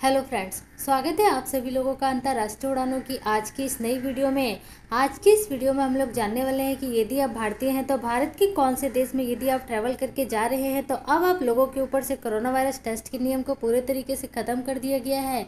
Hello friends, स्वागत है आप सभी लोगों का अंतर्राष्ट्रीय उड़ानों की आज की इस नई वीडियो में। आज की इस वीडियो में हम लोग जानने वाले हैं कि यदि आप भारतीय हैं तो भारत के कौन से देश में यदि आप ट्रैवल करके जा रहे हैं तो अब आप लोगों के ऊपर से कोरोना वायरस टेस्ट के नियम को पूरे तरीके से ख़त्म कर दिया गया है।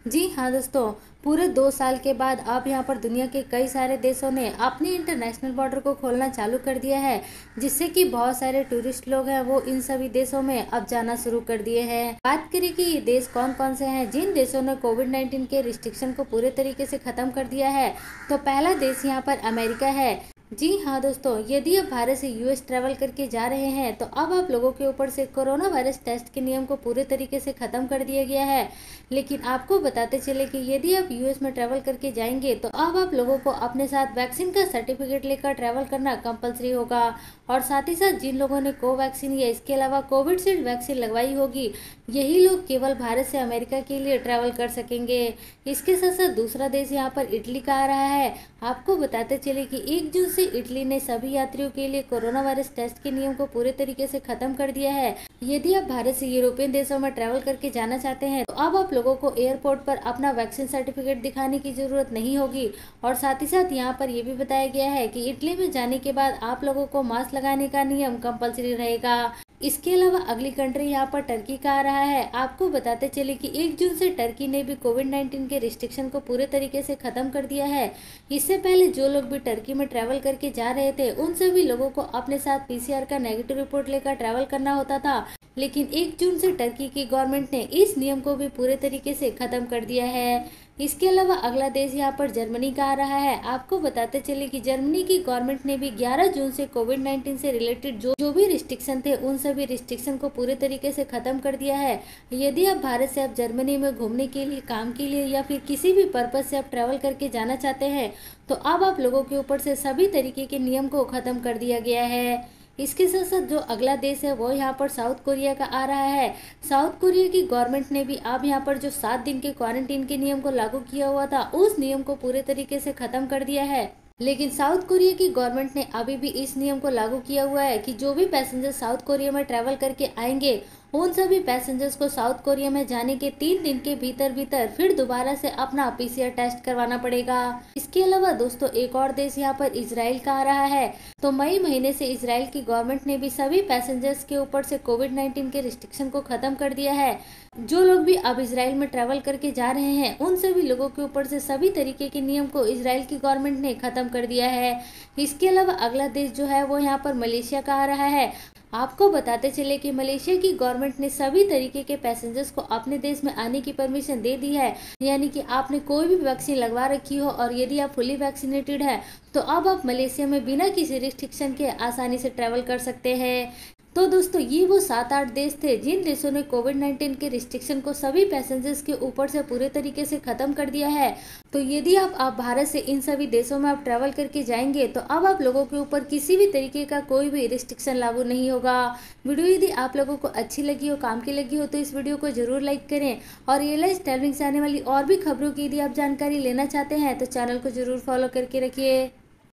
जी हाँ दोस्तों, पूरे 2 साल के बाद अब यहाँ पर दुनिया के कई सारे देशों ने अपने इंटरनेशनल बॉर्डर को खोलना चालू कर दिया है, जिससे कि बहुत सारे टूरिस्ट लोग हैं वो इन सभी देशों में अब जाना शुरू कर दिए हैं। बात करें कि ये देश कौन कौन से हैं जिन देशों ने कोविड-19 के रिस्ट्रिक्शन को पूरे तरीके से खत्म कर दिया है, तो पहला देश यहाँ पर अमेरिका है। जी हाँ दोस्तों, यदि आप भारत से यूएस ट्रैवल करके जा रहे हैं तो अब आप लोगों के ऊपर से कोरोना वायरस टेस्ट के नियम को पूरे तरीके से ख़त्म कर दिया गया है। लेकिन आपको बताते चले कि यदि आप यूएस में ट्रैवल करके जाएंगे तो अब आप लोगों को अपने साथ वैक्सीन का सर्टिफिकेट लेकर ट्रैवल करना कंपलसरी होगा। और साथ ही साथ जिन लोगों ने कोवैक्सीन या इसके अलावा कोविशील्ड वैक्सीन लगवाई होगी, यही लोग केवल भारत से अमेरिका के लिए ट्रैवल कर सकेंगे। इसके साथ साथ दूसरा देश यहाँ पर इटली का आ रहा है। आपको बताते चले कि 1 जून से इटली ने सभी यात्रियों के लिए कोरोना वायरस टेस्ट के नियम को पूरे तरीके से खत्म कर दिया है। यदि आप भारत से यूरोपियन देशों में ट्रैवल करके जाना चाहते हैं तो अब आप लोगों को एयरपोर्ट पर अपना वैक्सीन सर्टिफिकेट दिखाने की जरूरत नहीं होगी। और साथ ही साथ यहाँ पर यह भी बताया गया है कि इटली में जाने के बाद आप लोगों को मास्क लगाने का नियम कंपलसरी रहेगा। इसके अलावा अगली कंट्री यहाँ पर टर्की का आ रहा है। आपको बताते चले कि 1 जून से टर्की ने भी कोविड-19 के रिस्ट्रिक्शन को पूरे तरीके से खत्म कर दिया है। इससे पहले जो लोग भी टर्की में ट्रैवल करके जा रहे थे उन सभी लोगों को अपने साथ पीसीआर का नेगेटिव रिपोर्ट लेकर ट्रैवल करना होता था। लेकिन 1 जून से टर्की की गवर्नमेंट ने इस नियम को भी पूरे तरीके से खत्म कर दिया है। इसके अलावा अगला देश यहाँ पर जर्मनी का आ रहा है। आपको बताते चले कि जर्मनी की गवर्नमेंट ने भी 11 जून से कोविड-19 से रिलेटेड जो भी रिस्ट्रिक्शन थे उन सभी रिस्ट्रिक्शन को पूरे तरीके से खत्म कर दिया है। यदि आप भारत से आप जर्मनी में घूमने के लिए, काम के लिए या फिर किसी भी पर्पज से आप ट्रैवल करके जाना चाहते हैं तो अब आप लोगों के ऊपर से सभी तरीके के नियम को खत्म कर दिया गया है। इसके साथ साथ जो अगला देश है वो यहाँ पर साउथ कोरिया का आ रहा है। साउथ कोरिया की गवर्नमेंट ने भी अब यहाँ पर जो 7 दिन के क्वारंटीन के नियम को लागू किया हुआ था उस नियम को पूरे तरीके से खत्म कर दिया है। लेकिन साउथ कोरिया की गवर्नमेंट ने अभी भी इस नियम को लागू किया हुआ है कि जो भी पैसेंजर साउथ कोरिया में ट्रैवल करके आएंगे उन सभी पैसेंजर्स को साउथ कोरिया में जाने के 3 दिन के भीतर फिर दोबारा से अपना पीसीआर टेस्ट करवाना पड़ेगा। इसके अलावा दोस्तों एक और देश यहाँ पर इजराइल का आ रहा है। तो मई महीने से इजराइल की गवर्नमेंट ने भी सभी पैसेंजर्स के ऊपर से कोविड-19 के रिस्ट्रिक्शन को खत्म कर दिया है। जो लोग भी अब इजराइल में ट्रैवल करके जा रहे हैं उन सभी लोगों के ऊपर से सभी तरीके के नियम को इजराइल की गवर्नमेंट ने खत्म कर दिया है। इसके अलावा अगला देश जो है वो यहाँ पर मलेशिया का आ रहा है। आपको बताते चले कि मलेशिया की गवर्नमेंट ने सभी तरीके के पैसेंजर्स को अपने देश में आने की परमिशन दे दी है। यानी कि आपने कोई भी वैक्सीन लगवा रखी हो और यदि आप फुली वैक्सीनेटेड है तो अब आप मलेशिया में बिना किसी रिस्ट्रिक्शन के आसानी से ट्रैवल कर सकते हैं। तो दोस्तों ये वो 7-8 देश थे जिन देशों ने कोविड-19 के रिस्ट्रिक्शन को सभी पैसेंजर्स के ऊपर से पूरे तरीके से खत्म कर दिया है। तो यदि आप भारत से इन सभी देशों में आप ट्रैवल करके जाएंगे तो अब आप लोगों के ऊपर किसी भी तरीके का कोई भी रिस्ट्रिक्शन लागू नहीं होगा। वीडियो यदि आप लोगों को अच्छी लगी हो, काम की लगी हो तो इस वीडियो को जरूर लाइक करें। और एयरलाइंस ट्रैवलिंग से आने वाली और भी खबरों की यदि आप जानकारी लेना चाहते हैं तो चैनल को जरूर फॉलो करके रखिए।